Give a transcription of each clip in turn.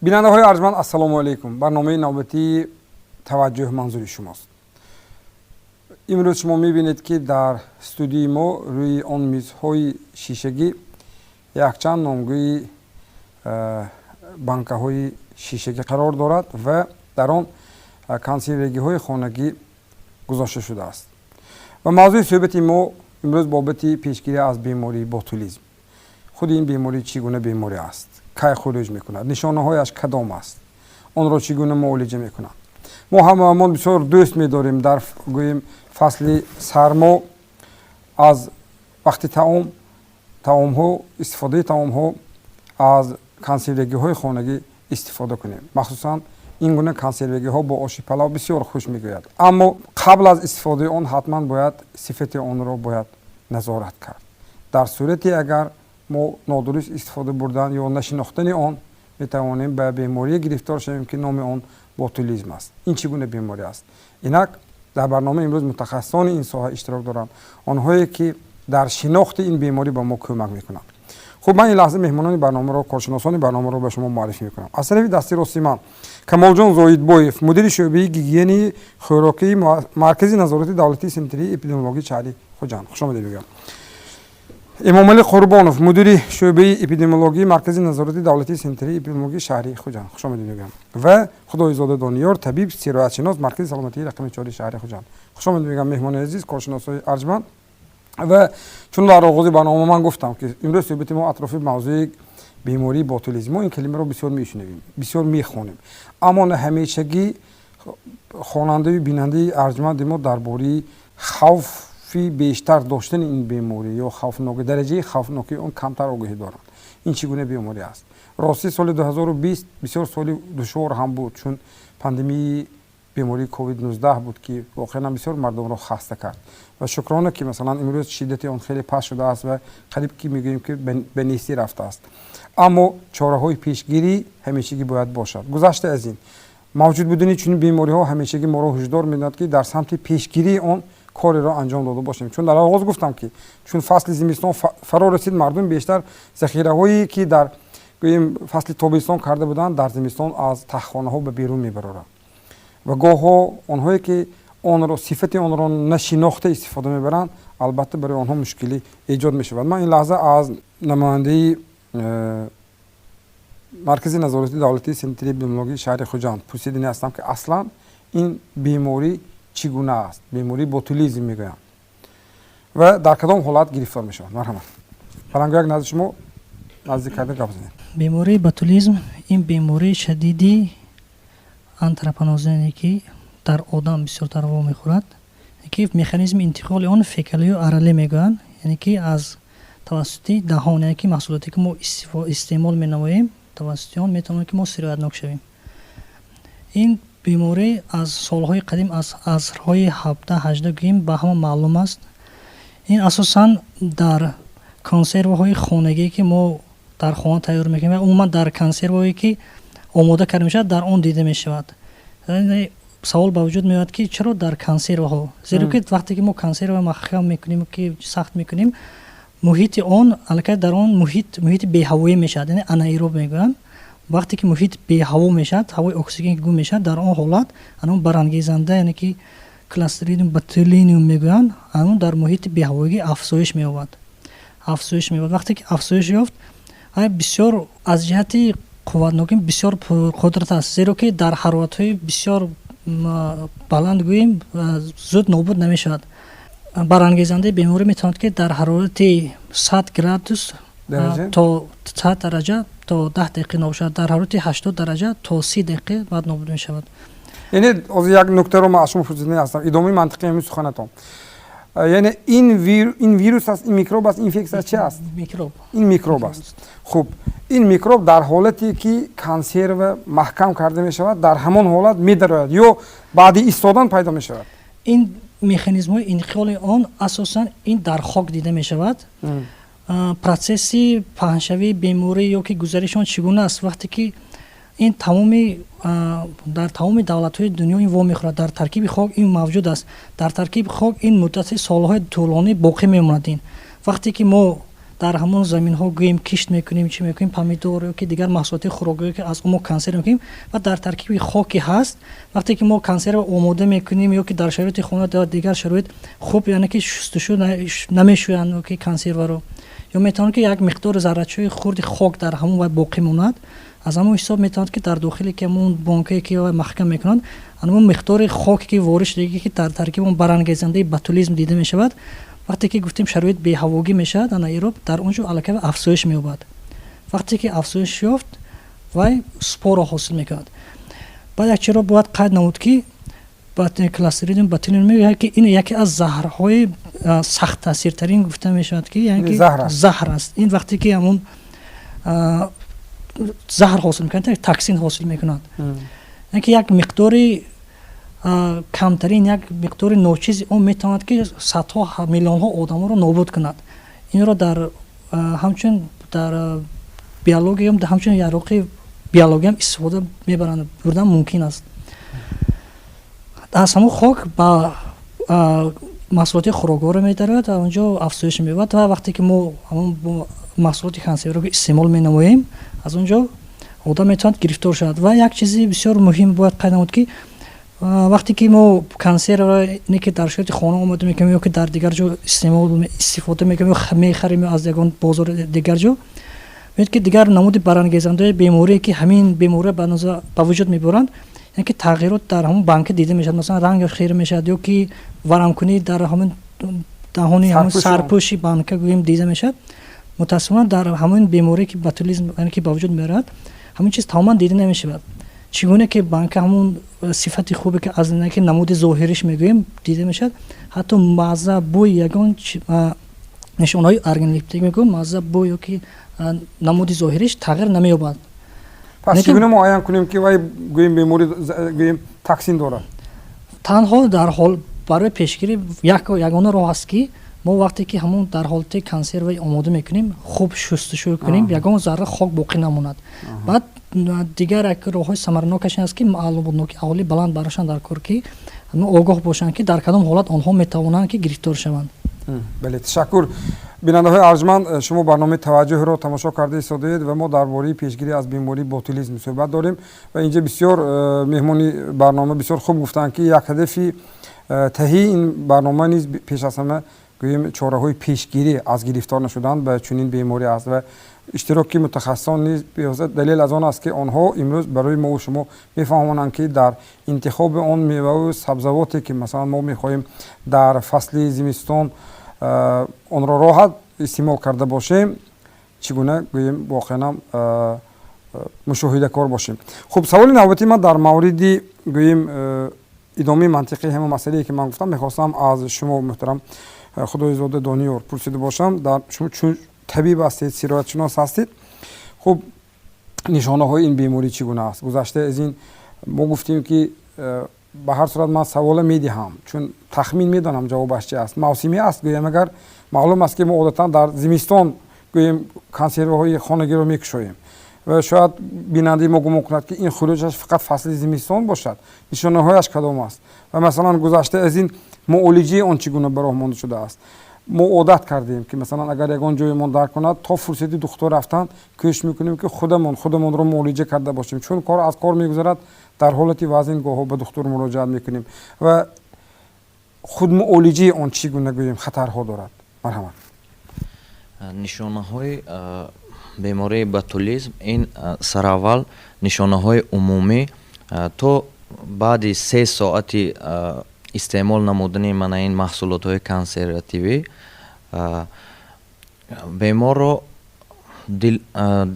бинандаҳои арҷманд, ассалому алайкум. барномаи навбатии таваҷҷӯҳ манзури шумост. имрӯз шумо мебинед ки дар студии мо рӯи он мизҳои шишагӣ якчанд номгӯи банкаҳои шишагӣ қарор дорад ва дар он консервагиҳои хонагӣ гузошта шудааст. ва мавзӯи суҳбати мо имрӯз бобати пешгирӣ аз бемории ботулизм. худи ин беморӣ чӣ гуна беморӣ аст? кай хуруҷ мекунад? нишонаҳояш кадом аст? онро чӣ гуна муолиҷа мекунад? мо ҳамаамон бисёр дӯст медорем дар гӯем фасли сармо аз вақти таомҳо истифодаи таомҳо аз консервагиҳои хонагӣ истифода кунем. махсусан ин гуна консервагиҳо бо оши палав бисёр хуш мегӯяд. аммо қабл аз истифодаи он ҳатман бояд сифати онро бояд назорат кард. дар сурати агар мо нодуруст истифода бурдан ё нашинохтани он метавонем ба беморие гирифтор шавем ки номи он ботулизм аст. ин чӣ гуна беморӣ аст? инак дар барнома имрӯз мутахассисони ин соҳа иштирок доранд, онҳое ки дар шинохти ин беморӣ ба мо кӯмак мекунанд. хуб, ман ин лаҳза меҳмонони барномаро, коршиносони барномаро ба шумо муаррифӣ мекунам. аз тарафи дасти рости ман камолҷон зоидбоев, мудири шӯъбаи гигиении хӯрокии маркази назорати давлатии сентри эпидемиологии шаҳри Хуҷанд. хуш омадед мегӯям. эмомалӣ қурбонов, мудири шӯъбаи эпидемиологии маркази назорати давлатии сентри эпидемиологии шаҳри Хуҷанд. хуш омадед мегӯям. ва худоизода дониёр, табиб, сироятшинос, маркази саломатии рақами 4 шаҳри Хуҷанд. хуш омадед мегӯям меҳмони азиз, коршиносои арҷманд. ва чун дар оғози барнома ман гуфтам ки имрӯз суҳбати мо атрофи мавзӯи бемории ботулизм. мо ин калимаро бисёр мешунавем, бисёр мехонем, аммо на ҳамешагӣ хонандави бинандаи арҷманди мо дар бораи хавфи бештар доштани ин беморӣ ё хавфноки дараҷаи хавфнокии он камтар огоҳӣ доранд. ин чӣ гуна беморӣ аст? рости соли 2020 бисёр соли душвор ҳам буд, чун пандемии бемории COVID-19 буд ки воқеан бисёр мардумро хаста кард. ва шукрона ки масалан имрӯз шиддати он хеле паст шудааст ва қариб ки мегӯем ки ба нестӣ рафтааст. аммо чораҳои пешгирӣ ҳамешагӣ бояд бошад. гузашта аз ин мавҷуд будани чунин бемориҳо ҳамешагӣ моро ҳушдор медиҳад ки дар самти пешгирии он кореро анҷом дода бошем. чун дар оғоз гуфтам ки чун фасли зимистон фаро расид, мардум бештар захираҳое ки дар гӯем фасли тобистон карда буданд дар зимистон аз таххонаҳо ба берун мебароранд. ва гоҳҳо онҳое ки онро сифати онро нашинохта истифода мебаранд, албатта барои онҳо мушкилӣ эҷод мешавад. ман ин лаҳза аз намояндаи маркази назорати давлатии сентри эпидемиологии шаҳри Хуҷанд пурсидани ҳастам ки аслан ин беморӣ чӣ гуна аст? бемории ботулизм мегӯям ва дар кадом ҳолат гирифтор мешавад? марҳамат. балангӯяк назди шумо наздик карда гап занед. бемории ботулизм ин бемории шадиди антропонозине ки дар одам бисёртар во мехӯрад, ки механизми интиқоли он фекалию аралӣ мегӯянд, яъне ки аз тавассути даҳон, яъне ки маҳсулоте ки мо истеъмол менамоем тавассути он метавонад ки мо сироятнок шавем. ин беморӣ аз солҳои қадим, аз асрҳои 17-18 гӯем ба ҳама маълум аст. ин асосан дар консерваҳои хонагие ки мо дар хона тайёр мекунем ва умуман дар консерваҳое ки омода карда мешавад, дар он дида мешавад. савол ба вуҷуд меояд ки чаро дар консерваҳо, зеро ки вақте ки мо консерва махкам мекунем, ки сахт мекунем, муҳити он аллакай дар он муҳити беҳавоӣ мешавад, яъне анаэроб мегӯянд. вақте ки муҳит беҳаво мешавад, ҳавои оксиген гум мешавад, дар он ҳолат анон барангезанда, яъне ки кластридиум ботулиниум мегӯянд, анон дар муҳити беҳавоигӣ афзоиш меёбад. вақте ки афзоиш ёфт, бисёр аз ҷиҳати қувватнокӣ бисёр пурқудрат аст, зеро ки дар ҳароратҳои бисёр баланд гӯем зуд нобуд намешавад. барангезандаи беморӣ метавонад ки дар ҳарорати 100 градус то 100 дараҷа то 10 дақиқа нобуд шавад, дар ҳарорати 80 дараҷа то 30 дақиқа баъд нобуд мешавад. яъне оз як нуктаро ман аз шумо пурсида ҳастам, идомаи мантиқи ҳамин суханатон. яъне ин вирус аст, ин микроб аст, инфексия чӣ аст? Микроб. ин микроб аст. хуб, ин микроб дар ҳолате ки консерва маҳкам карда мешавад, дар ҳамон ҳолат медарояд ё баъди истодан пайдо мешавад? ин механизмҳои интиқоли он асосан ин дар хок дида мешавад. процесси паҳншавии беморӣ ё ки гузаришон чӣ гуна аст? вақте ки ин дар тамоми давлатҳои дунё ин вомехӯрад, дар таркиби хок ин мавҷуд аст. дар таркиби хок ин муддати солҳои тӯлонӣ боқӣ мемонад. ин вақте ки мо дар ҳамон заминҳо гӯем кишт мекунем, чӣ мекунем, помидор ёки дигар маҳсулоти хӯрокгӯё ки аз мо консерв мекунем ва дар таркиби хоки ҳаст. Вақте ки мо консерва омода мекунем ёки дар шароити хона ё дигар шароит хуб яъне ки шустушӯ намешӯянд ёки консерваро, ё метавонад ки як миқдори заррачаҳои хурди хок дар ҳамон вай боқӣ монад. аз ҳамон ҳисоб метавонад ки дар дохили ки ҳамон бонкае ки маҳкам мекунанд ҳамон миқдори хоке ки ворид шудагӣ ки дар таркиби он барангезандаи ботулизм дида мешавад, вақте ки гуфтем шароит беҳавогӣ мешавад анаироб, дар он ҷо аллакай афзоиш меёбад. вақте ки афзоиш ёфт вай споро ҳосил мекунад. баъд якчиро бояд қайд намуд ки кластеридиум ботулизм мегӯяд ки ин яке аз заҳрҳои сахттаъсиртарин гуфта мешавад ки заҳр аст. ин вақте ки ҳамон заҳр ҳосил мекунад, токсин ҳосил мекунад. ки як миқдори камтарин, як миқдори ночизи он метавонад ки садҳо миллионҳо одаморо нобуд кунад. инро дар ҳамчун дар биология ҳамчун яроқи биология истифода мебаранд, бурдан мумкин аст. аз ҳамон хок ба маҳсулоти хӯрокгӯро медарад ва онҷо афзоиш меёбад ва вақте ки мо ҳамон маҳсулоти консерваро истеъмол менамоем, аз он ҷо одам метавонад гирифтор шавад. ва як чизи бисёр муҳим бояд қайд намуд ки вақте ки мо консерване ки дар шароити хона омода мекунем ё ки дар дигар ҷо истифода мекунем ё мехарем аз ягон бозори дигар ҷо, меёд ки дигар намуди барангезандаи беморие ки ҳамин бемория ба вуҷуд меборанд, яъне ки тағйирот дар ҳамон банка дида мешавад, масалан ранг хира мешавад ё ки варамкунӣ дар ҳамин даҳони ҳамон сарпӯши банка гӯем дида мешавад. мутаассифона дар ҳамин беморие ки ботулизм яъне ки ба вуҷуд меорад ҳамин чиз тамоман дида намешавад. чӣ гуна ки банка ҳамон сифати хубе ки аз ки намуди зоҳириш мегӯем дида мешавад, ҳатто мазза бӯй ягон нишонаҳои органиктик мегӯем мазза бӯй ё ки намуди зоҳириш тағйир намеёбад. пас чӣ гуна муайян кунем ки вай гӯем беморӣ гӯем токсин дорад? танҳо дар ҳол барои пешгирӣ ягона роҳ аст ки мо вақте ки ҳамон дар ҳолати консерваи омода мекунем хуб шустушӯ кунем, ягон зарра хок боқӣ намонад. баъд дигар як роҳҳои самаранокаш аст ки маълумотноки аҳолӣ баланд барошанд дар кор ки огоҳ бошанд ки дар кадом ҳолат онҳо метавонанд ки гирифтор шаванд. бале, ташаккур. бинандаҳои арҷманд, шумо барномаи таваҷҷӯҳро тамошо карда истодаед ва мо дар бораи пешгирӣ аз бемории ботулизм суҳбат дорем ва инҷа бисёр меҳмони барнома бисёр хуб гуфтанд ки як ҳадафи таҳии ин барнома низ пеш аз ҳама гӯем чораҳои пешгирӣ аз гирифтор нашудан ба чунин беморӣ аст ва иштироки мутахассисон низ далел аз он аст ки онҳо имрӯз барои мо шумо мефаҳмонанд ки дар интихоби он меваву сабзавоте ки масалан мо мехоҳем дар фасли зимистон онро роҳат истеъмол карда бошем, чӣ гуна гӯем воқеан мушоҳидакор бошем. хуб, саволи навбати ман дар мавриди гӯем идомаи мантиқи ҳамон масъалае ки ман гуфтам мехостам аз шумо муҳтарам худоизода дониёр пурсида бошам. дар шумо чун табиб ҳастед, сироятшинос ҳастед, хуб нишонаҳои ин беморӣ чӣ гуна аст? гузашта аз ин мо гуфтем ки ба ҳар сурат ман савола медиҳам, чун тахмин медонам ҷавобаш чи аст. мавсимӣ аст гӯем, агар маълум аст ки мо одатан дар зимистон гӯем консерваҳои хонагиро мекушоем ва шояд бинандаи мо гумон кунад ки ин хуруҷаш фақат фасли зимистон бошад, нишонаҳояш кадом аст? ва масалан гузашта аз ин муолиҷаи он чӣ гуна ба роҳ монда шудааст? мо одат кардем ки масалан агар ягон ҷоемон дард кунад то фурсати духтор рафтан кӯшиш мекунем ки худамонро муолиҷа карда бошем, чун кор аз кор мегузарад дар ҳолати вазъин гоҳо ба духтор муроҷиат мекунем ва худмуолиҷаи он чӣ гуна гӯем хатарҳо дорад? марҳамат. нишонаҳои бемории ботулизм ин сараввал нишонаҳои умумӣ то баъди 3 соати истеъмол намудани манаин маҳсулотҳои консервативӣ беморро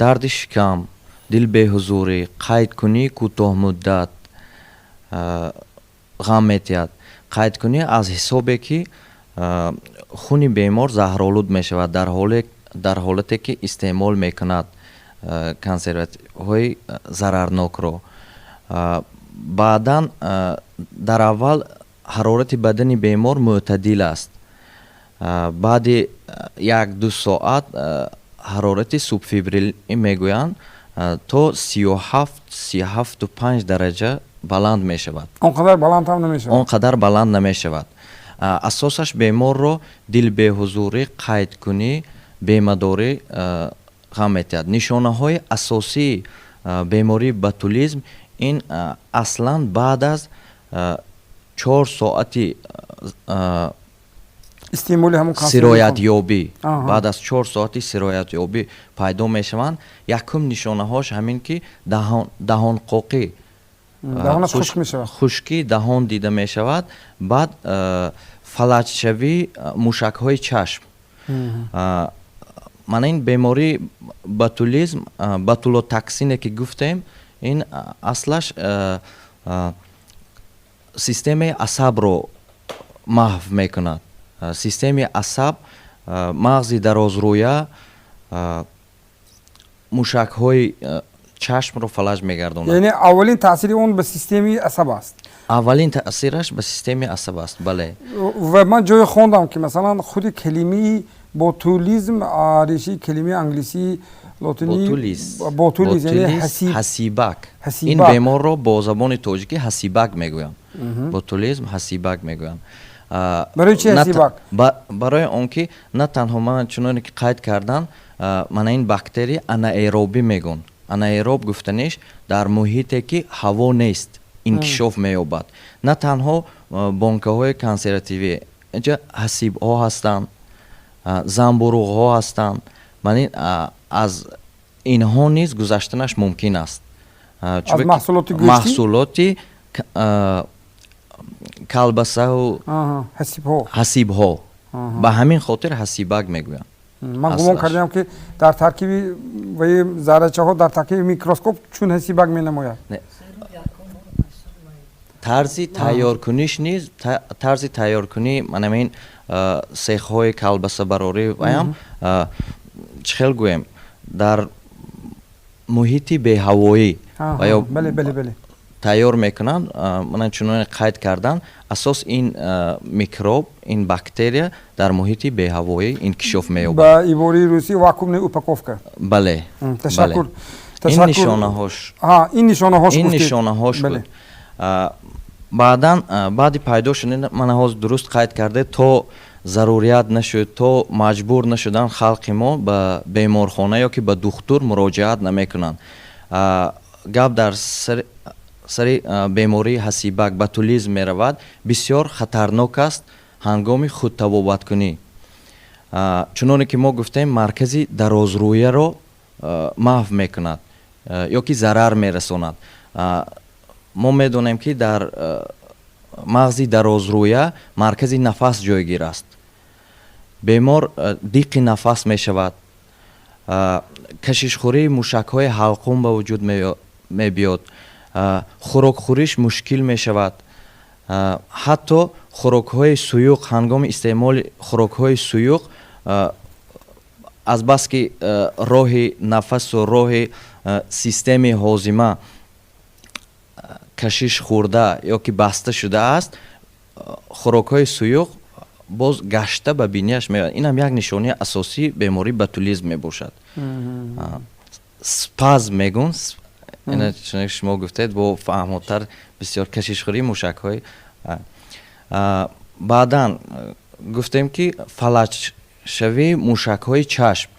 дарди шикам, дилбеҳузурӣ, қайдкунии кӯтоҳмуддат ғам метиҳад. қайдкунӣ аз ҳисобе ки хуни бемор заҳролуд мешавад дар ҳолате ки истеъмол мекунад консервативҳои зарарнокро. баъдан дар аввал ҳарорати бадани бемор мӯътадил аст. баъди 1-2 соат ҳарорати субфибрилӣ мегӯянд то 37-35 дараҷа баланд мешавад. он қадар баланд ҳам намешавад? Он қадар баланд намешавад. асосаш беморро дилбеҳузурӣ, қайдкунӣ, бемадорӣ ғам метиҳад. Нишонаҳои асосии бемории ботулизм ин аслан баъд аз 4 соати истеъмоли ҳамон сироятёбӣ, баъд аз 4 соати сироятёбӣ пайдо мешаванд. Якум нишонаҳош ҳамин ки даҳонқоқӣ, хушкӣ даҳон дида мешавад. баъд фалаҷшавӣ мушакҳои чашм. мана ин бемории ботулизм, ботулотоксине ки гуфтем, ин аслаш системаи асабро маҳв мекунад. системаи асаб, мағзи дарозрӯя, мушакҳои чашмро фалаж мегардонад. яъне аввалин таъсири он ба системаи асаб аст. аввалин таъсираш ба системаи асаб аст. бале. ва ман ҷое хондам ки масалан худи калимаи ботулизм реши калимаи англисии лотинии ботулиз яъне ҳасибак. ин беморро бо забони тоҷикӣ ҳасибак мегӯям. ботулизм ҳасибак мегӯям. барои чи ҳасибак? барои он ки на танҳо ман чуноне ки қайд кардан, мана ин бактерия анаэробӣ мегӯн. анаэроб гуфтаниш дар муҳите ки ҳаво нест инкишоф меёбад. На танҳо бонкаҳои консервативӣ, инҷа ҳасибҳо ҳастанд, занбуруғҳо ҳастанд. мани аз инҳо низ гузаштанаш мумкин аст. аз маҳсулоти гӯшти, маҳсулоти калбасау ҳасибҳо. ба ҳамин хотир ҳасибак мегӯям. ман гумон кардам ки дар таркиби ваи заррачаҳо дар таркиби микроскоп чун ҳасибак менамояд. тарзи тайёркуниш низ, тарзи тайёркунӣ манамин сехҳои калбасабарорӣ ваям чӣ хел гӯем, дар муҳити беҳавоӣ тайёр мекунанд. мана чуноне қайд кардан, асос ин микроб, ин бактерия дар муҳити беҳавоӣ инкишоф меёбад. ба ибораи русӣ вакуумная упаковка. бале. ташаккур. ин нишонаҳош буд. баъди пайдо шудани мана ҳозир дуруст қайд карде, то зарурият нашуд, то маҷбур нашудан халқи мо ба беморхона ё ки ба духтур муроҷиат намекунанд. гап дар сари бемории ҳасибак, ботулизм меравад. бисёр хатарнок аст ҳангоми худтавобаткунӣ. чуноне ки мо гуфтем, маркази дарозрӯяро маҳв мекунад ё ки зарар мерасонад. мо медонем ки дар мағзи дарозрӯя маркази нафас ҷойгир аст. бемор диққи нафас мешавад, кашишхӯрии мушакҳои ҳалқум ба вуҷуд мебиёд, хӯрокхӯриш мушкил мешавад. ҳатто хӯрокҳои суюқ, ҳангоми истеъмоли хӯрокҳои суюқ, азбаски роҳи нафасу роҳи системаи ҳозима кашиш хӯрда ё ки баста шудааст, хӯрокҳои суюқ боз гашта ба бинияш меояд. инам як нишони асосии бемории ботулизм мебошад. спазм мегӯн, ина чуна ки шумо гуфтед, бо фаҳмотар бисёр кашишхӯрии мушакҳои. баъдан гуфтем ки фалаҷшавии мушакҳои чашм,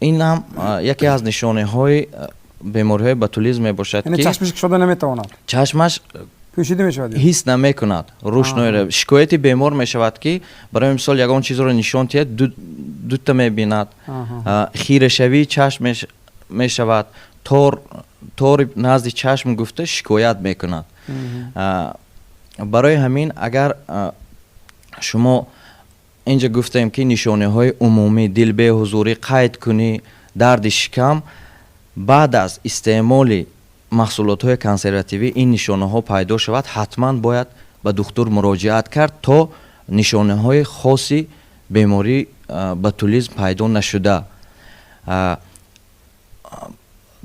ин ҳам яке аз нишонаҳои бемориҳои ботулизм мебошад ки чашмаш кушода наметавонад, чашмаш пӯшида мешавад, ҳис намекунад, рӯшноиро. шикояти бемор мешавад ки барои мисол ягон чизро нишон диҳад, дута мебинад, хирешавии чашм мешавад, тори назди чашм гуфта шикоят мекунад. барои ҳамин агар шумо инҷа гуфтем ки нишонаҳои умумӣ, дилбеҳузурӣ, қайдкунӣ, дарди шикам, баъд аз истеъмоли маҳсулотҳои консервативӣ ин нишонаҳо пайдо шавад, ҳатман бояд ба духтур муроҷиат кард, то нишонаҳои хоси бемории ботулизм пайдо нашуда.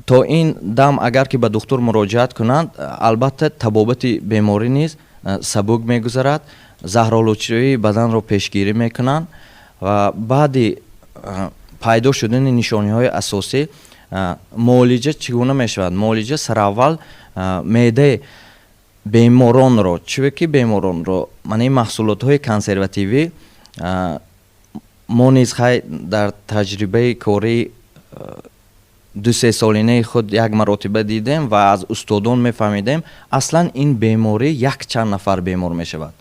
то ин дам агар ки ба духтур муроҷиат кунанд, албатта табобати беморӣ низ сабук мегузарад, заҳролудшавии баданро пешгирӣ мекунанд ва баъди пайдо шудани нишониҳои асосӣ муолиҷа чӣ гуна мешавад? муолиҷа сараввал меъдаи беморонро, чӯ ки беморонро, маъни маҳсулотҳои консервативӣ мо низ хай дар таҷрибаи кори 2-3 солинаи худ як маротиба дидем ва аз устодон мефаҳмидем аслан ин беморӣ якчанд нафар бемор мешавад.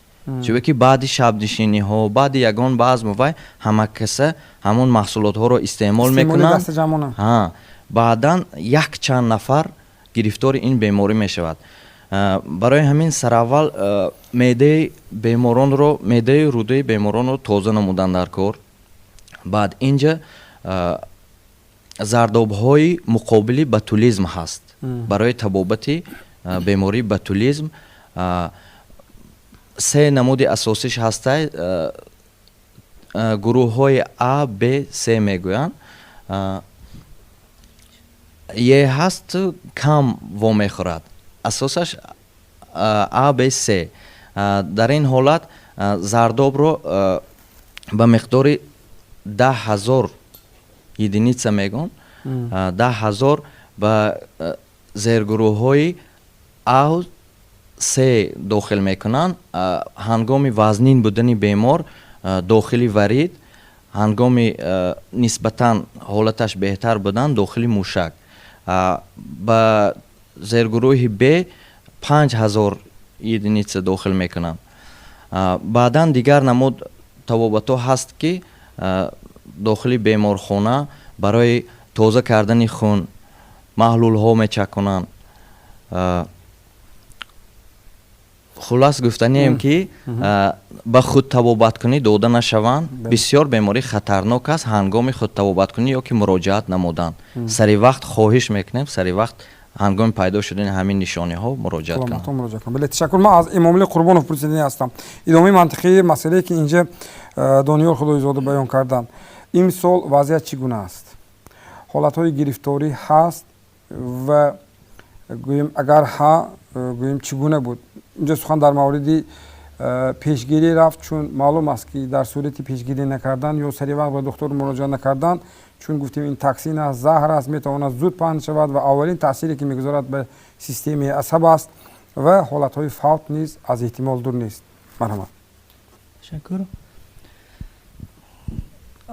чунки ки баъди шабнишиниҳо баъди ягон баъзму вай ҳама каса ҳамон маҳсулотҳоро истеъмол мекунанд. баъдан якчанд нафар гирифтори ин беморӣ мешавад. барои ҳамин сараввал меъдаи беморонро меъдаи рӯдаи беморонро тоза намудан дар кор. баъд инҷа зардобҳои муқобили ботулизм ҳаст. барои табобати бемории ботулизм се намуди асосиш ҳастай гурӯҳҳои А, Б, С мегӯянд. Е ҳаст кам вомехӯрад. асосаш А, Б, С. дар ин ҳолат зардобро ба миқдори 10,000 единица мегон. 10,000 ба зергурӯҳҳои А, С дохил мекунанд. ҳангоми вазнин будани бемор дохили варид, ҳангоми нисбатан ҳолаташ беҳтар будан дохили мушак. ба зергурӯҳи Б 5,000 единица дохил мекунанд. баъдан дигар намуд табобатҳо ҳаст ки дохили беморхона барои тоза кардани хун маҳлулҳо мечаконанд. хулас гуфтанием ки ба худтабобаткунӣ дода нашаванд. бисёр беморӣ хатарнок аст ҳангоми худтабобаткунӣ ё ки муроҷиат намудан. сари вақт хоҳиш мекунем, сари вақт ҳангоми пайдо шудани ҳамин нишониҳо муроҷиат кунем. бале ташаккур. ман аз эмомилӣ қурбонов пурсида ҳастам. идомаи мантиқии масъалае ки инҷа дониёр худоизода баён карданд. имсол вазъият чӣ гуна аст? ҳолатҳои гирифторӣ ҳаст ва гӯем агар ҳа гӯем чӣ гуна буд? инҷа сухан дар мавриди пешгирӣ рафт, чун маълум аст ки дар сурати пешгирӣ накардан ё сари вақт ба духтур муроҷиат накардан, чун гуфтем ин токсин аст, заҳр аст, метавонад зуд паҳн шавад ва аввалин таъсире ки мегузорад ба системаи асаб аст ва ҳолатҳои фавт низ аз эҳтимол дур нест. марҳамат. ташаккур.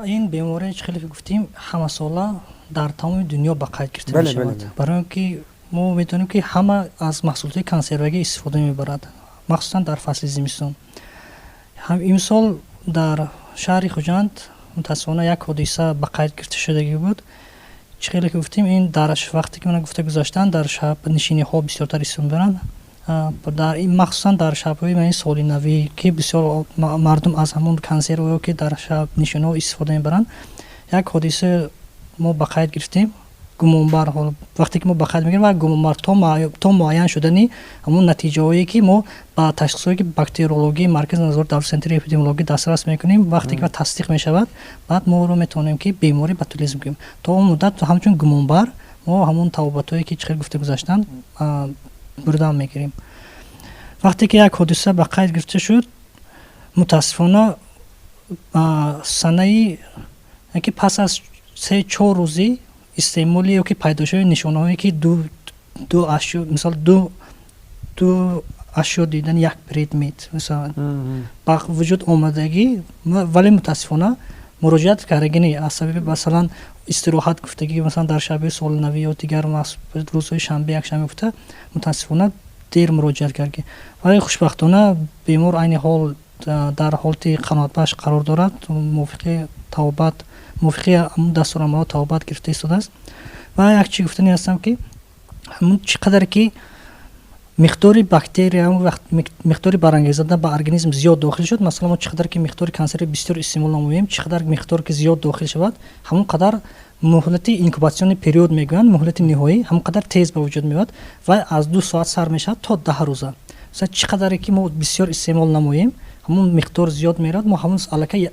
ин беморие чӣ хеле гуфтем ҳамасола дар тамоми дунё ба қайд гирифта мешавад. барои ки мо медонем ки ҳама аз маҳсулоти консерваи истифода мебарад, махсусан дар фасли зимистон. имсол дар шаҳри Хуҷанд мутаассифона як ҳодиса ба қайд гирифта шудагӣ буд. чӣ хеле гуфтем ин дар вақте ки мана гуфта гузаштан дар шабнишиниҳо бисёртар истифода мебаранд. махсусан дар шабҳои соли навӣ ки бисёр мардум аз ҳамон консерваҳое ки дар шабнишиниҳо истифода мебаранд. як ҳодиса мо ба қайд гирифтем. гумонбар вақте ки мо ба қайд мегирем гумонбар то муайян шудани ҳамон натиҷаҳое ки мо ба ташхисҳое ки бактериологии маркази назорат давлати центри эпидемиологӣ дастрас мекунем, вақте ки тасдиқ мешавад, баъд моро метавонем ки бемории ботулизм гӯем. то он муддат ҳамчун гумонбар мо ҳамон табобатҳое ки чӣ хел гуфта гузаштанд бурдан мегирем. вақте ки як ҳодиса ба қайд гирифта шуд, мутаассифона санаи ки пас аз 3-4 рӯзи истеъмоли ё ки пайдошавии нишонаҳое ки ду ашё дидани як предмет мисалан ба вуҷуд омадагӣ, вале мутаассифона муроҷиат кардагӣ не аз сабаби масалан истироҳат гуфтагӣ, масалан дар шабҳои соли навӣ ё дигар рӯзҳои шанбе якшанбе гуфта мутаассифона дер муроҷиат кардагӣ. вале хушбахтона бемор айни ҳол дар ҳолати қаноатбахш қарор дорад, мувофиқи дастурамалот табобат гирифта истодааст. ва як чӣ гуфтани ҳастам ки чӣ қадар ки миқдори бактерия миқдори барангезанда ба организм зиёд дохил шуд, масалан мо чӣ қадар ки миқдори консерви бисёр истеъмол намоем, чӣ қадар миқдор ки зиёд дохил шавад, ҳамон қадар муҳлати инкубатсиони период мегӯянд, муҳлати ниҳоӣ ҳамон қадар тез ба вуҷуд меояд ва аз 2 соат сар мешавад то 10 рӯза. чӣ қадаре ки мо бисёр истеъмол намоем, ҳамон миқдор зиёд мерад, мо ҳамон аллакай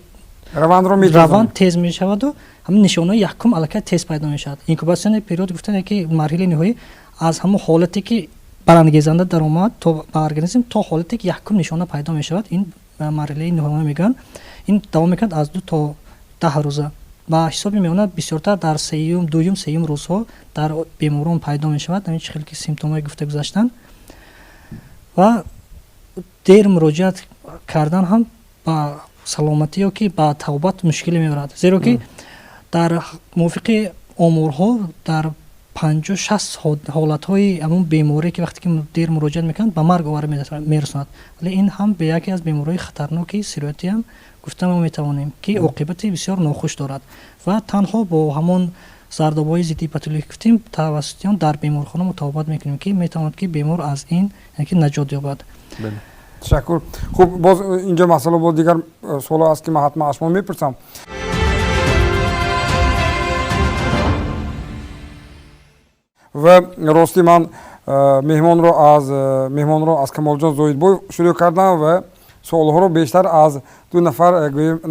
раванд тез мешаваду ҳамин нишонаи якум аллакай тез пайдо мешавад. инкубатсиони период гуфтане ки марҳилаи ниҳоӣ аз ҳамон ҳолате ки барангезанда даромад то ба организм то ҳолате ки якум нишона пайдо мешавад, ин марҳилаи ниҳоӣ мегӯянд. ин давом мекунад аз 2 то 10 рӯза. ба ҳисоб меонад бисёртар дар дуюм сеюм рӯзҳо дар беморон пайдо мешавад. ҳамин чӣ хел ки симптомҳои гуфта гузаштанд ва дер муроҷиат кардан ҳам ба саломатӣ ё ки ба тавбат мушкилӣ меорад. Зеро ки дар мувофиқи омурҳо дар 50-60 ҳолатҳои амон беморӣ ки вақте ки дер муроҷиат мекунанд ба марг овара мерасонад. Вале ин ҳам ба яке аз бемориҳои хатарноки сироятӣ ҳам гуфта мо метавонем ки оқибати бисёр нохуш дорад ва танҳо бо ҳамон зардобҳои зидди патологӣ гуфтем тавассути он дар беморхона мутавобат мекунем ки метавонад ки бемор аз ин яки наҷот ёбад. ташаккур. хуб боз инҷо масъала бо дигар суоло аст ки ман ҳатман аз шумо мепурсам. ва рости ман меҳмонро аз Камолҷон Зоидбоев шурӯъ кардам ва суолҳоро бештар аз ду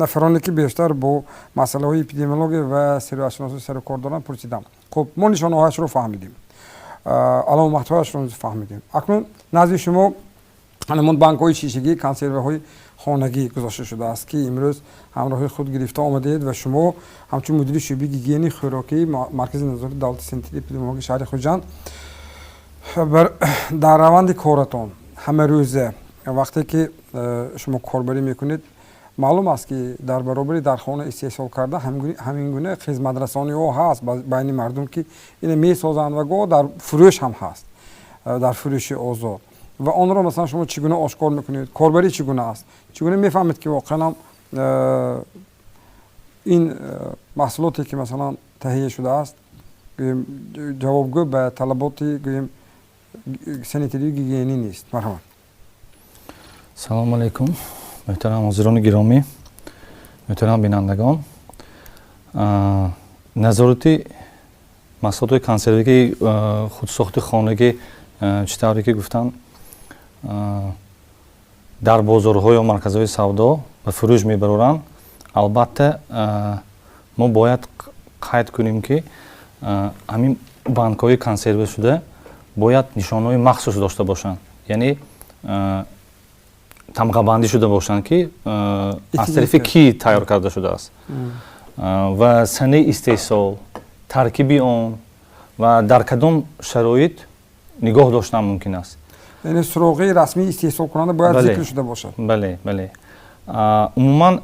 нафароне ки бештар бо масъалаҳои эпидемиология ва сироятшиносӣ сару кор доранд пурсидам. хуб мо нишонаҳояшро фаҳмидем, аломатҳояшро фаҳмидем. акнун назди шумо ҳамон банкҳои шишагӣ, консерваҳои хонагӣ гузошта шудааст ки имрӯз ҳамроҳи худ гирифта омадаед ва шумо ҳамчун мудири шӯъбаи гигиени хӯрокии маркази назорати давлати сентри эпидемиологии шаҳри Хуҷанд дар раванди коратон ҳамарӯза вақте ки шумо корбарӣ мекунед, маълум аст ки дар баробари дар хона истеҳсол карда ҳамин гуна хизматрасониҳо ҳаст байни мардум ки ина месозанд ва гоҳ дар фурӯш ҳам ҳаст, дар фурӯши озод ва онро масалан шумо чӣ гуна ошкор мекунед, корбарӣ чӣ гуна аст, чӣ гуна мефаҳмед ки воқеан ин маҳсулоте ки масалан таҳия шудааст ҷавобгӯ ба талаботи санитарию гигиенӣ нест. марҳамат. салому алайкум муҳтарам ҳозирони гиромӣ, муҳтарам бинандагон. назорати маҳсулоти консервагии худсохти хонагӣ чӣ тавре ки гуфтан дар бозорҳо ё марказҳои савдо ба фурӯш мебароранд, албатта мо бояд қайд кунем ки ҳамин банкҳои консерва шуда бояд нишонҳои махсус дошта бошанд, яъне тамғабандӣ шуда бошанд ки аз тарафи кӣ тайёр карда шудааст ва санаи истеҳсол, таркиби он ва дар кадом шароит нигоҳ доштан мумкин аст. яъне суроғи расмии истеҳсолкунанда бояд зикр шуда бошад. бале умуман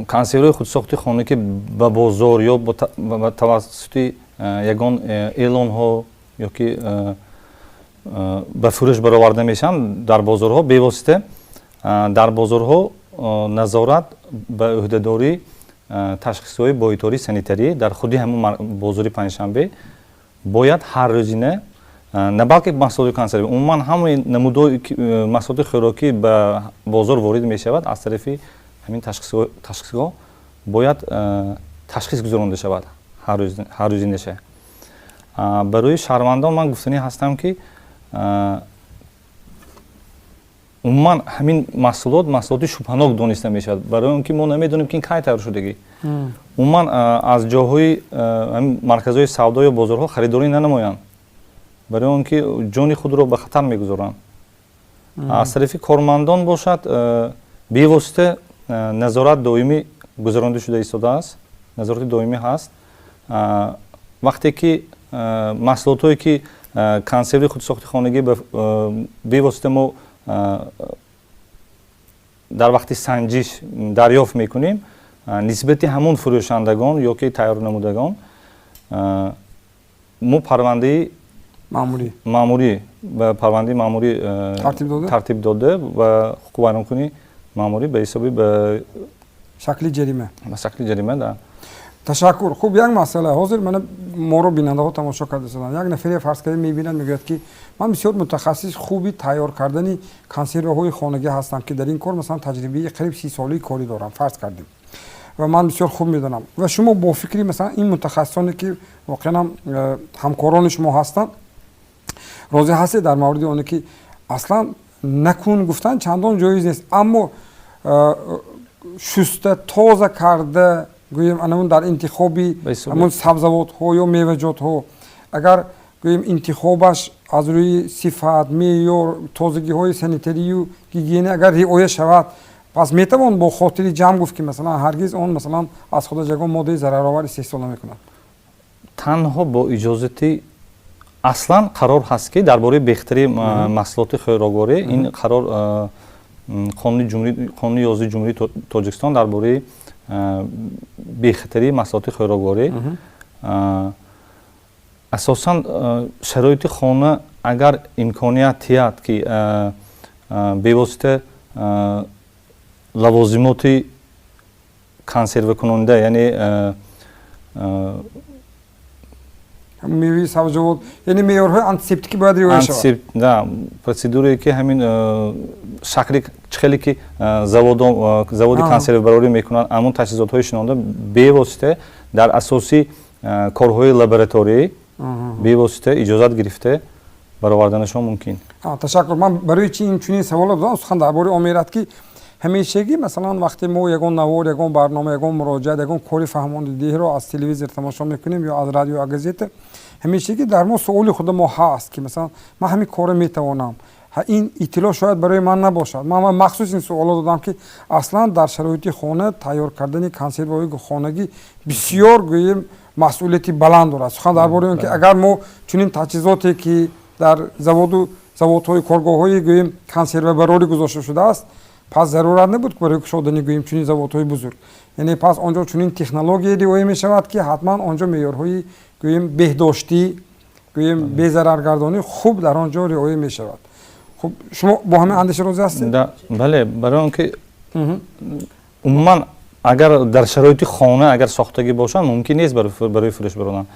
консерваи худсохти хона ки ба бозор ё ба тавассути ягон эълонҳо ё ки ба фурӯш бароварда мешаванд дар бозорҳо, бевосита дар бозорҳо назорат ба ӯҳдадории ташхисҳои боитори санитарӣ дар худи ҳамон бозори панҷшанбе бояд ҳаррӯзина на балки маҳсулоти консерва, умуман ҳамаи намудҳои маҳсулоти хӯрокӣ ба бозор ворид мешавад аз тарафи ҳамин ташхисҳо бояд ташхис гузаронда шавад ҳаррӯзинаша. барои шаҳрвандон ман гуфтанӣ ҳастам ки умуман ҳамин маҳсулоти шубҳанок дониста мешавад, барои он ки мо намедонем ки ин кай тайёр шудагӣ. умуман аз ҷоҳои марказҳои савдо ё бозорҳо харидорӣ нанамоянд, барои он ки ҷони худро ба хатар мегузоранд. аз тарафи кормандон бошад бевосита назорат доимӣ гузаронида шуда истодааст, назорати доимӣ ҳаст. вақте ки маҳсулотҳое ки консерви худсохти хонагӣ бевосита мо дар вақти санҷиш дарёфт мекунем, нисбати ҳамон фурӯшандагон ё ки тайёр намудагон мо парвандаи маъмурӣ ба парвандаи маъмурӣ тартиб дода ва ҳуқуқвайронкунӣ маъмурӣ ба ҳисоби ба шакли ҷарима. да. ташаккур. хуб як масъала ҳозир мана моро бинандаҳо тамошо карда шуданд. як нафаре фарз карда мебинад мегӯяд ки ман бисёр мутахассис хуби тайёр кардани консерваҳои хонагӣ ҳастам ки дар ин кор масалан таҷрибаи қариб 30 солии корӣ дорам, фарз кардем ва ман бисёр хуб медонам ва шумо бо фикри масалан ин мутахассисоне ки воқеан ҳамкорони шумо ҳастанд розӣ ҳастед дар мавриди оне ки аслан накун гуфтан чандон ҷоиз нест, аммо шуста тоза карда гӯем анамун дар интихоби амун сабзавотҳо ё меваҷотҳо агар гӯем интихобаш аз рӯи сифат, меъёр, тозагиҳои санитарию гигиена агар риоя шавад, пас метавон бо хотири ҷамъ гуфт ки масалан ҳаргиз он масалан аз худаш ягон моддаи зараровар истеҳсол намекунад. танҳо бо иҷозати аслан қарор ҳаст ки дар бораи бехатари маҳсулоти хӯрокворӣ ин қарор қонуни 11 ҷумҳурии Тоҷикистон дар бораи бехатарии маҳсулоти хӯрокворӣ асосан шароити хона агар имконият тиҳад ки бевосита лавозимоти консервакунанда яъне меваи сабзавот яъне меъёрҳои антисептикӣ бояд риоя шавад. Да, процедурае ки ҳамин шакли хеле ки заводи консервабарорӣ мекунанд амон таҷҳизотҳои шинонда бевосита дар асоси корҳои лабораторӣ бевосита иҷозат гирифта бароварданашон мумкин. Ташаккур. Ман барои чи инчунин саволот додам сухан дар бораи омирад ки ҳамешагӣ масалан вақте мо ягон навор, ягон барнома, ягон муроҷиат, ягон кори фаҳмондидеҳро аз телевизор тамошо мекунем ё аз радио ё газета, ҳамешагӣ дар мо суоли худ мо ҳаст ки масалан ман ҳамин корро метавонам, ин иттилоъ шояд барои ман набошад. Ман махсус ин суоло додам ки аслан дар шароити хона тайёр кардани консерваҳои хонагӣ бисёр гӯем масъулияти баланд дорад. Сухан дар бораи он ки агар мо чунин таҷҳизоте ки дар заводҳои коргоҳҳои гӯем консервабарорӣ гузошта шудааст, пас зарурат набуд ки барои кушодани гӯем чунин заводҳои бузург. Яъне пас онҷо чунин технология риоя мешавад ки ҳатман онҷо меъёрҳои гӯем беҳдоштӣ, гӯем безараргардонӣ хуб дар он ҷо риоя мешавад. Хуб, шумо бо ҳамин андеша розӣ ҳастед? Бале, барои он ки умуман агар дар шароити хона агар сохтагӣ бошанд мумкин нест барои фурӯш баронанд,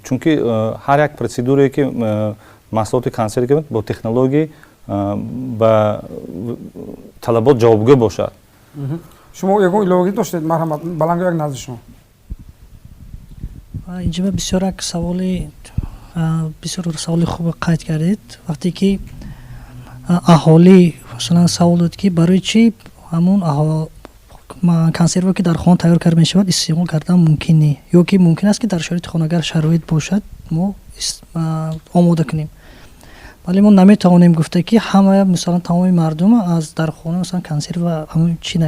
чунки ҳар як процедурае ки маҳсулоти консервӣ бо технология ба талабот ҷавобгӯ бошад. шумо ягон иловагӣ доштед? марҳамат, баланго як назди шумо. инҷоба бисёр як саволи хуб қайд кардед. вақте ки аҳолӣ масалан савол дод ки барои чи ҳамун консерва ки дар хона тайёр карда мешавад истеъмол кардан мумкин не, ё ки мумкин аст ки дар шароити хона агар шароит бошад мо омода кунем. вале мо наметавонем гуфта ки ҳама мисалан тамоми мардум аз дар хона масалан консерва чи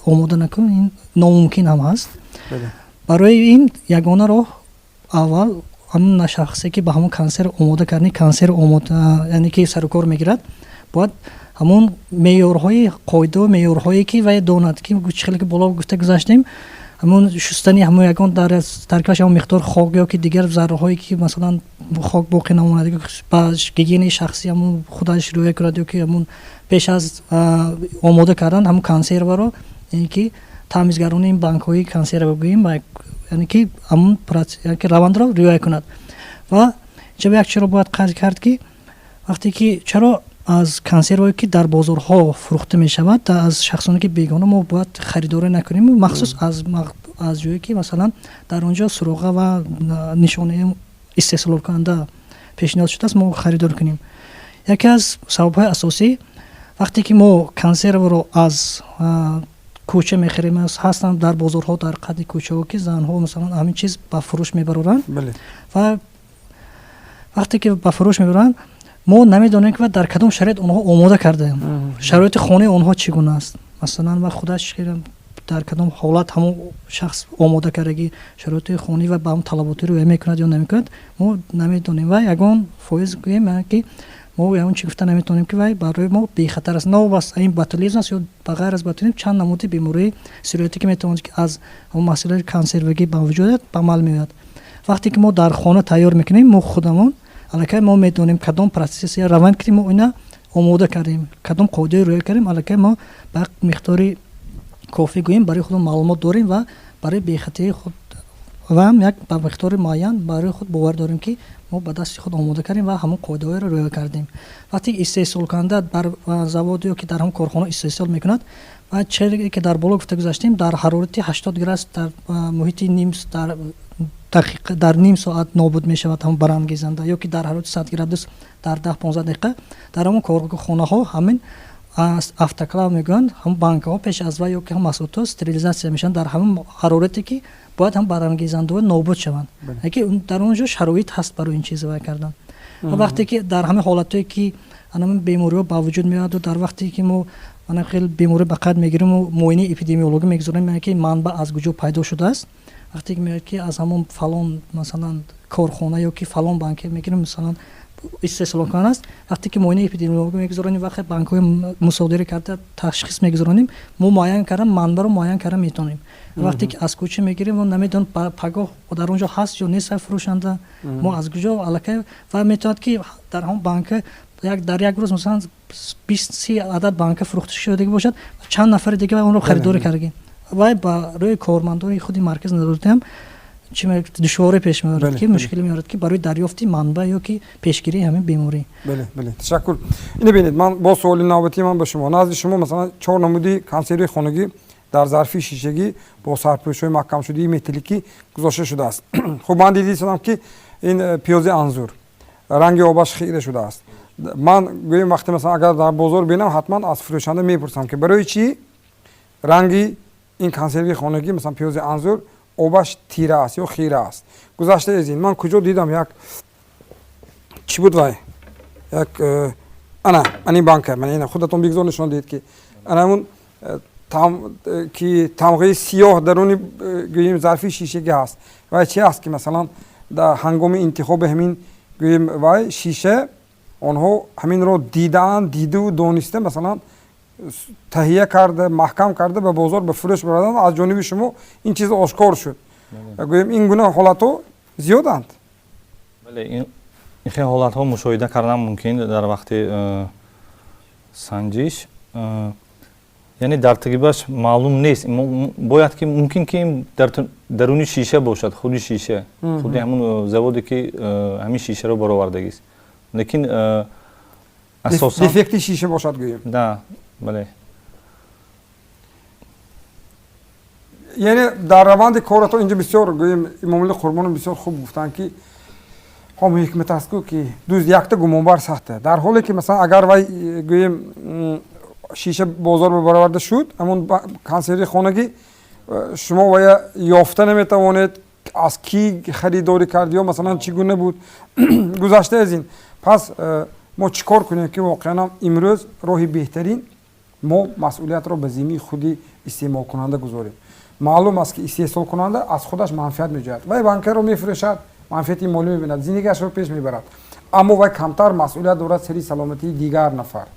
омода накун, ин номумкин ҳам ҳаст. барои ин ягона роҳ аввал ҳамун шахсе ки ба ҳамун консерв омода кардани консерв яъне ки сарукор мегирад, бояд ҳамун меъёрҳои қоида меъёрҳое ки вай донад ки хеле ки боло гуфта гузаштем, ҳамун шустани ҳамун ягон дар таркибаш ҳамун миқдор хок ё ки дигар зарраҳое ки масалан хок боқӣ намонад, ба гигиенаи шахсӣ ҳамун худаш риоя кунад ё ки ҳамун пеш аз омода кардан ҳамун консерваро, яъне ки тамизгарони ин банкҳои консерва гӯем, яъне ки ҳамун равандро риоя кунад. ва ҷаба як чиро бояд қайд кард ки вақте ки чаро аз консервое ки дар бозорҳо фурӯхта мешавад аз шахсоне ки бегона мо бояд харидорӣ накунем, махсус аз ҷое ки масалан дар он ҷо суроға ва нишонаи истеҳсолкунанда пешниҳод шудааст мо харидор кунем. яке аз сабабҳои асосӣ вақте ки мо консерваро аз кӯча мехӯрем, ҳастанд дар бозорҳо дар қадди кӯчаҳо ки занҳо масалан ҳамин чиз ба фурӯш мебароранд ва вақте ки ба фурӯш мебароранд мо намедонем ки дар кадом шароит онҳо омода кардаем, шароити хонаи онҳо чӣ гуна аст, масалан ва худаш дар кадом ҳолат ҳамон шахс омода кардагӣ шароити хонӣ ва ба ҳамн талаботӣ рӯя мекунад ё намекунад, мо намедонем. ва ягон фоиз гӯем ки мо ягон чӣ гуфта наметавонем ки вай барои мо бехатар аст, но бас ин ботулизм аст ё ба ғайр аз ботулизм чанд намуди бемории сироятӣ ки метавонад ки аз ҳамон маҳсулоти консервагӣ ба вуҷудат ба амал меояд. вақте ки мо дар хона тайёр мекунем, мо худамон аллакай мо медонем кадом процесс я раванд ки мо ина омода кардем, кадом қоидаи рӯя кардем, аллакай мо ба миқдори кофӣ гӯем барои худон маълумот дорем ва барои бехатарии худ ва як ба миқдори муайян барои худ бовар дорем ки мо ба дасти худ омода кардем ва ҳамон қоидаҳоеро рӯя кардем. вақте истеҳсолкунанда дар завод ё ки дар ҳамон корхона истеҳсол мекунад ва чизе ки дар боло гуфта гузаштем, дар ҳарорати 80 градус дар муҳити дар ним соат нобуд мешавад ҳамон барангезанда, ё ки дар ҳарорати 100 градус дар 10-15 дақиқа дар ҳамон корхонаҳо ҳамин автоклав мегӯянд, ҳамон банкаҳо пеш аз вай ё ки ҳам маҳсулотҳо стерилизатсия мешаванд дар ҳамон ҳарорате ки бояд ҳам барангезандаҳо нобуд шаванд, ки дар он ҷо шароит ҳаст барои ин чиза вай кардан. ва вақте ки дар ҳамин ҳолатое ки ҳамин бемориҳо ба вуҷуд меояд, дар вақте ки мо хел беморӣ ба қайд мегирем ва муоинаи эпидемиологӣ мегузорем ки манбаъ аз куҷо пайдо шудааст, вақте ки меояд ки аз ҳамон фалон масалан корхона ё ки фалон банке мегирем масалан истеҳсолкунанда аст. Вақте ки муоинаи эпидемиологӣ мегузаронем, вақте банкҳои мусодире карда ташхис мегузаронем, мо муайян карда манбаро муайян карда метавонем. Вақте ки аз кӯча мегирем, мо намедонем пагоҳ дар онҷо ҳаст ё нест фурӯшанда, мо аз куҷо аллакай ва метавонад ки дар ҳамон банка дар як рӯз масалан 20-30 адад банка фурӯхта шудагӣ бошад, чанд нафари дига онро харидорӣ кардагӣ. Вай ба рӯи кормандони худи маркази назорати ҳам душворӣ пеш меорад, ки мушкилӣ меорад ки барои дарёфти манбаъ ё ки пешгирии ҳамин беморӣ. Бале, ташаккур. Ина бинед, ман бо суоли навбатии ман ба шумо. Назди шумо масалан 4 намуди консерваи хонагӣ дар зарфи шишагӣ бо сарпӯшҳои маҳкамшудаи металликӣ гузошта шудааст. Хуб, ман дидам ки ин пиёзи анзур, ранги обаш хира шудааст. Ман гӯем вақте масалан агар дар бозор бинам, ҳатман аз фурӯшанда мепурсам ки барои чӣ ранги ин консерваи хонагӣ масалан пиёзи анзур обаш тира аст ё хира аст. Гузашта аз ин ман куҷо дидам як чӣ буд вай? Як ани банка, ман ина худатон бигзор нишон диҳед ки анамун ки тамғаи сиёҳ даруни гӯем зарфи шишагӣ ҳаст. Вай чӣ аст ки масалан дар ҳангоми интихоби ҳамин гӯем вай шиша онҳо ҳаминро дидаанд, диду дониста масалан таҳия карда, маҳкам карда ба бозор ба фурӯш бараданд. Аз ҷониби шумо ин чиз ошкор шуд. Гӯем ин гуна ҳолатҳо зиёданд. бале, ин хел ҳолатҳо мушоҳида кардан мумкин дар вақти санҷиш. Яъне дар тағибаш маълум нест. Бояд ки мумкин ки ин даруни шиша бошад, худи шиша, худи ҳамун заводе ки ҳамин шишаро баровардагист. Лекин асосан дефекти шиша бошад гӯем. Да, бале. Яъне дар раванди корато инҷо бисёр гӯем имомулли Қурбонов бисёр хуб гуфтанд ки ҳом ҳикмат аст ки дуз якта гумонбар сахта. Дар ҳоле ки масалан агар вай гӯем шиша бозор бароварда шуд, ҳамон консерваи хонагӣ шумо вая ёфта наметавонед, аз ки харидорӣ кард ё масалан чӣ гуна буд. Гузашта аз ин пас мо чӣ кор кунем ки воқеан имрӯз роҳи беҳтарин мо масъулиятро ба зимми худи истеъмолкунанда гузорем. Маълум аст ки истеҳсолкунанда аз худаш манфиат меҷӯяд. Вай банкаро мефурӯшад, манфиати молӣ мебинад, зиндагиашро пеш мебарад. Аммо вай камтар масъулият дорад сари саломатии дигар нафар,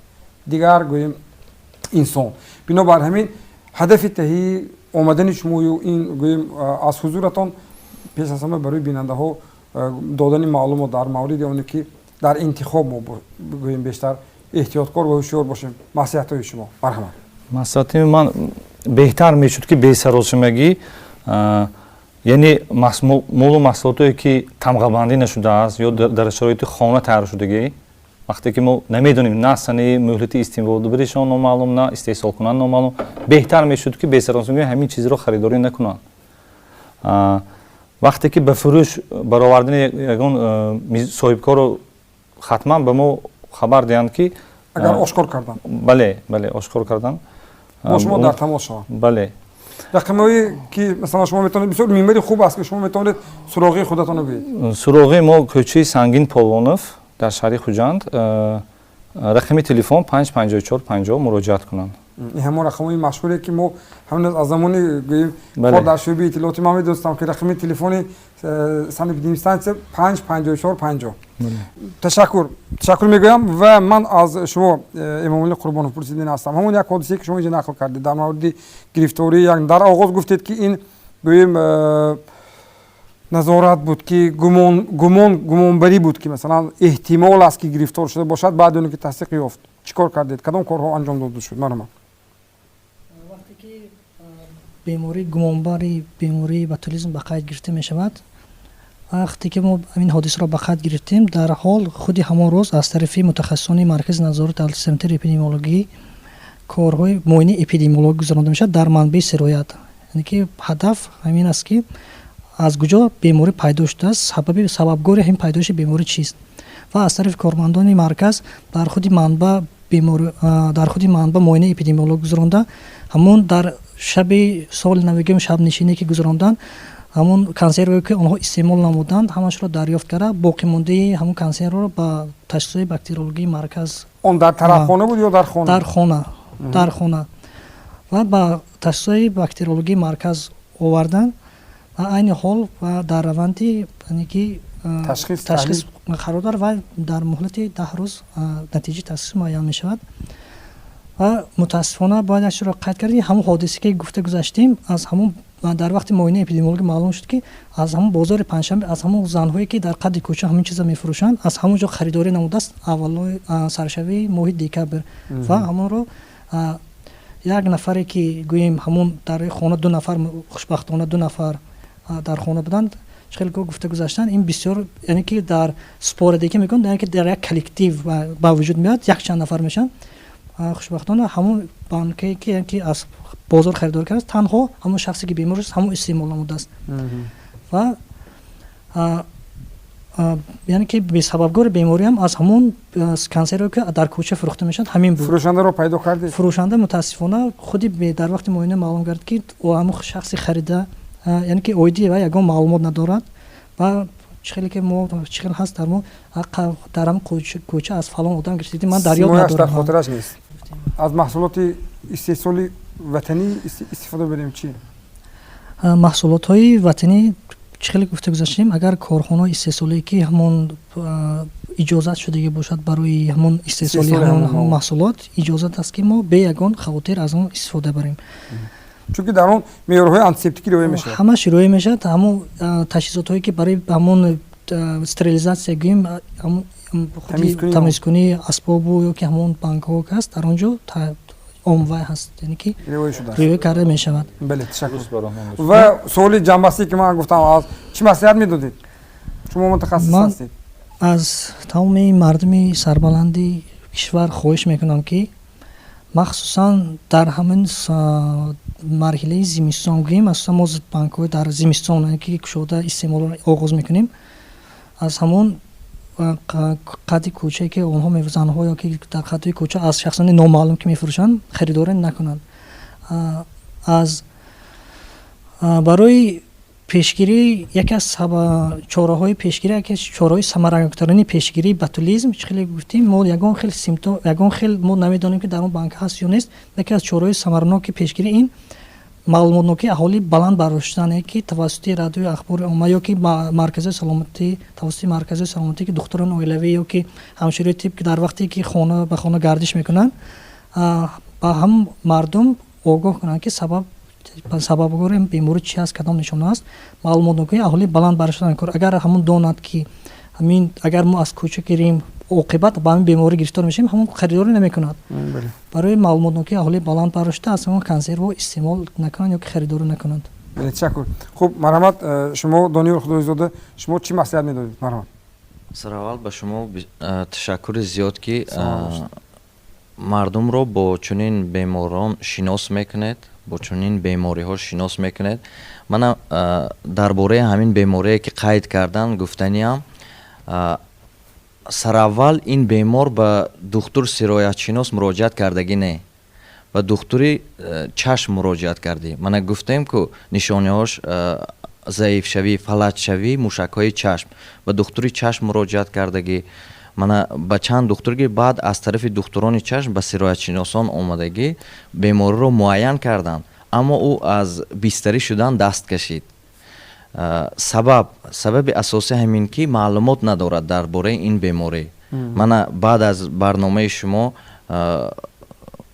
дигар гӯем инсон. Бинобар ҳамин ҳадафи таҳии омадани шумою ин гӯем аз ҳузуратон пеш аз ҳама барои бинандаҳо додани маълумот дар мавриди оне ки дар интихоб мо гӯем бештар эҳтиёткор ва ҳушёр бошем. маслиҳатҳои шумо. марҳамат. маслиҳати ман беҳтар мешуд ки бесаросимагӣ, яъне молу маҳсулотое ки тамғабандӣ нашудааст ё дар шароити хона тайёр шудагӣ, вақте ки мо намедонем на санаи муҳлати истифодабаришон номаълум, на истеҳсолкунанда номаълум, беҳтар мешуд ки бесаросимагӣ ҳамин чизро харидорӣ накунанд. вақте ки ба фурӯш баровардани ягон соҳибкоро хатман ба мо хабар диҳанд ки агар ошкор кардан. бале, ошкор кардан. бо шумо дар тамос шаванд. бале. рақамҳое ки масалан шумо метавонед бисёр мембари хуб аст ки шумо метавонед суроғии худатонро гӯед. суроғи мо кӯчаи Сангин Полонов дар шаҳри Хуҷанд, рақами телефон 55450 муроҷиат кунанд. ин ҳамон рақамҳои машҳуре ки мо ҳамин аз замони гӯем кор дар шӯъбаи иттилоъоти ман медонистам ки рақами телефони санэпидемистансия 55450. ташаккур мегӯям ва ман аз шумо эмомулли Қурбонов пурсидин ҳастам. ҳамон як ҳодисае ки шумо инҷа нақл кардед дар мавриди гирифтории дар оғоз гуфтед ки ин гӯем назорат буд ки гумонбарӣ буд ки масалан эҳтимол аст ки гирифтор шуда бошад, баъди оне ки тасдиқ ёфт. чӣ кор кардед? Кадом корҳо анҷом дода шуд? Марҳамат. вақте ки беморӣ гумонбари бемории ботулизм ба қайд гирифта мешавад, вақте ки мо ин ҳодисаро ба қайд гирифтем, дар ҳол худи ҳамон рӯз аз тарафи мутахассисони маркази назорати алсамтари эпидемиологӣ корҳои муоинаи эпидемиолог гузаронда мешавад дар манбаи сироят. яъне ки ҳадаф ҳамин аст ки аз куҷо беморӣ пайдо шудааст, сабабгори ҳамин пайдоиши беморӣ чист, ва аз тарафи кормандони марказ дар худи манбаъ муоинаи эпидемиолог гузаронда, ҳамон дар шаби соли навигум шабнишине ки гузаронданд, ҳамон консервае ки онҳо истеъмол намуданд, ҳамашро дарёфт карда, боқимондаи ҳамон консерваро ба ташхисои бактериологии марказ, он дар тарафхона буд ё дар хона? Дар хона ва ба ташхисои бактериологии марказ оварданд. ва айни ҳол ва дар раванди تشخیص قرار دارد و در مهلت 10 روز نتیجه تشخیص معین می شود و متاسفانه باید اشتر را قید کردیم. همون حادثه که گفته گذاشتیم از همون در وقت معاینه اپیدمیولوژی معلوم شد که از همون بازار پنجشنبه از همون زنهایی که در قد کوچه همین چیزا میفروشند از همونجا خریداری نموده است اول سرشوی ماه دکبر و همون رو یک نفری که گوییم همون در خانه 2 نفر خوشبختانه 2 نفر در خانه بودند خیلی گفته گذاشتن این بسیار یعنی که در سپوردیکی میگن یعنی که در یک کلکتیو با وجود میاد یک چند نفر میشن. خوشبختانه همون بانکی که از بازار خریدار کرد تنها همون شخصی که بیمار است همون استعمال نموده است و یعنی که به سببگار بیماری هم از همون کنسری که در کوچه فروخته میشد همین بود. فروشنده رو پیدا کردید؟ فروشنده متاسفانه خودی در وقت معاینه معلوم کرد که همون شخصی خریده یعنی که اویدی و یگان معلومات ندارد و چخیلی که ما چخیل هست در ما در هم کوچه از فلان آدم گرفتیم من در یاد ندارم. در خاطرش نیست. از محصولات استحصالی وطنی استفاده بریم چی؟ محصولات های وطنی چخیلی گفته گذاشتیم اگر کارخانه استحصالی که همون اجازت شده باشد برای همون استحصالی همون محصولات اجازت است که ما به یگان خاطر از اون استفاده بریم. چون که در اون معیارهای آنتیسپتیکی روی میشه. همش روی میشه همون تجهیزات هایی که برای همون استریلیزاسیون گیم همون تمیز کنی اسباب یا که همون بانک ها هست در اونجا عمومی هست یعنی که روی کرده می شود. بله تشکر. و سوال جنبستی که من گفتم از چی مصلحت میدادید؟ شما متخصص هستید. از تمام مردم سربلندی کشور خواهش میکنم که مخصوصا در همین مرحله زمستان گیم از ما بانک های در زمستان که شده استعمال آغاز میکنیم از همون قد کوچه که اونها میفروشند ها یا که در قد کوچه از شخصان نامعلوم که میفروشند خریداری نکنند. از برای پیشگیری یکی از چاره‌های پیشگیری یکی از چاره‌های ثمره‌یافتنی پیشگیری ботулизм خیلی گفتیم ما یگان خیلی سیمتوم یگان خیلی ما نمیدانیم که در اون بانک هست یا نیست. یکی از چاره‌های ثمرناک پیشگیری این معلومات اهالی بلند برداشتن که توسط رادیو اخبار عامه یا که مرکز سلامتی توسط مرکز سلامتی که دکتران اولیوی یا که همشیری تیپ که در وقتی که خانه به خانه گردش میکنن با هم مردم آگاه کنن که سببگار این بیماری چی است کدام نشانه است معلومات اهالی بلند برداشتن کن اگر همون داند که همین اگر ما از کوچه گیریم عاقبت با این بیماری گرفتار میشیم همون خریداری نمیکنند. برای معلومات اهالی بلند برداشته از همون کنسرو استعمال نکنند یا که خریداری نکنند. تشکر. خوب مرحمت شما دانیال خدایزاده شما چی مصلحت میدادید؟ مرحمت. سر اول به شما تشکر زیاد که مردم رو با چنین بیماران شناس میکنید با چنین بیماری ها شناس میکنید. من درباره همین بیماری که قید کردن گفتنیم سر اول این بیمار به دکتر سرایت شناس مراجعت کردگی نه به دکتری چشم مراجعت کردی. من گفتم که نشانه هاش ضعیف شوی فلج شوی موشک های چشم به دکتری چشم مراجعت کردگی. من به چند دکترگی بعد از طرف دکتران چشم به سرایت شناسان آمدگی بیماری رو معین کردند اما او از بیستری شدن دست کشید. سبب اساسی همین که معلومات ندارد درباره این بیماری. من بعد از برنامه شما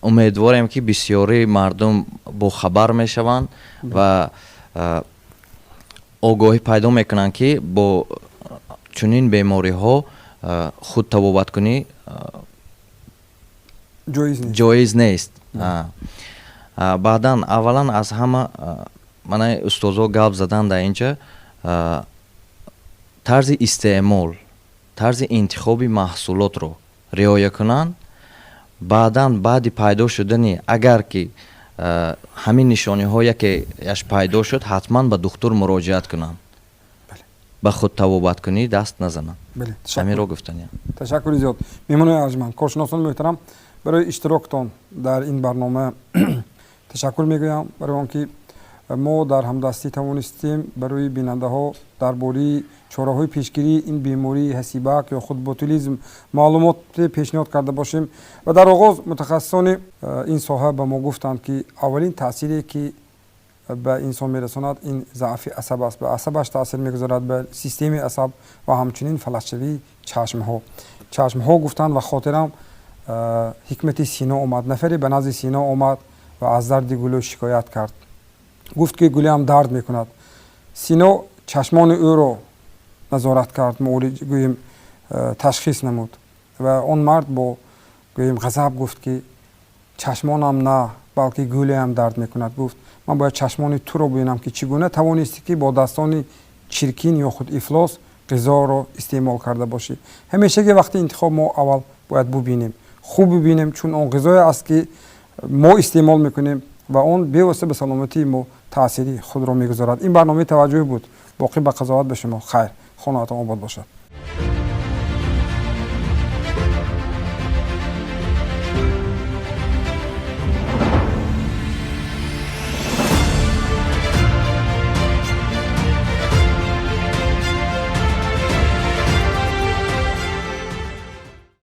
امیدوارم که بسیاری مردم با خبر میشوند و آگاهی پیدا میکنند که با چنین بیماری ها خود طبابت کنی جایز نیست. بعدا اولا از همه من استادها گپ زدن در اینجا طرز استعمال طرز انتخاب محصولات رو رعایت کنن. بعد پیدا شدنی اگر که همین نشانی هایی که پیدا شد حتما به دکتر مراجعت کنن. به خود طبابت کنی دست نزنن. همین رو گفتنیم. تشکر زیاد. میمونه ارجمند کارشناسان محترم برای اشتراکتان در این برنامه تشکر میگویم برای آنکه ما در همدستی توانستیم برای بیننده ها درباره چاره‌های پیشگیری این بیماری ҳасибак یا خود ботулизм معلومات پیشنهاد کرده باشیم و در آغاز متخصصان این ساحه به ما گفتند که اولین تأثیری که به انسان میرساند این ضعف عصب است. به عصبش تاثیر میگذارد، به سیستم عصب و همچنین فلج‌شوی چشم ها گفتند و خاطرم حکمت سینا اومد. نفری به نزد سینا اومد و از درد گلو شکایت کرد. گفت که گلو هم درد میکند. سینا چشمان او رو نظارت کرد، گوییم تشخیص نمود و اون مرد با گوییم غضب گفت که چشمانم نه بلکه گلو هم درد میکند. گفت من باید چشمان تو رو ببینم که چگونه توانستی که با دستان چرکین یا خود افلاس غذا رو استعمال کرده باشی. همیشه که وقتی انتخاب ما اول باید ببینیم، خوب ببینیم، چون اون غذای است که ما استعمال میکنیم و اون بی‌واسطه به سلامتی ما تأثیری خود را میگذارد. این برنامه توجه بود. باقی به قضاوت به شما. خیر، خانه‌تان آباد باشد.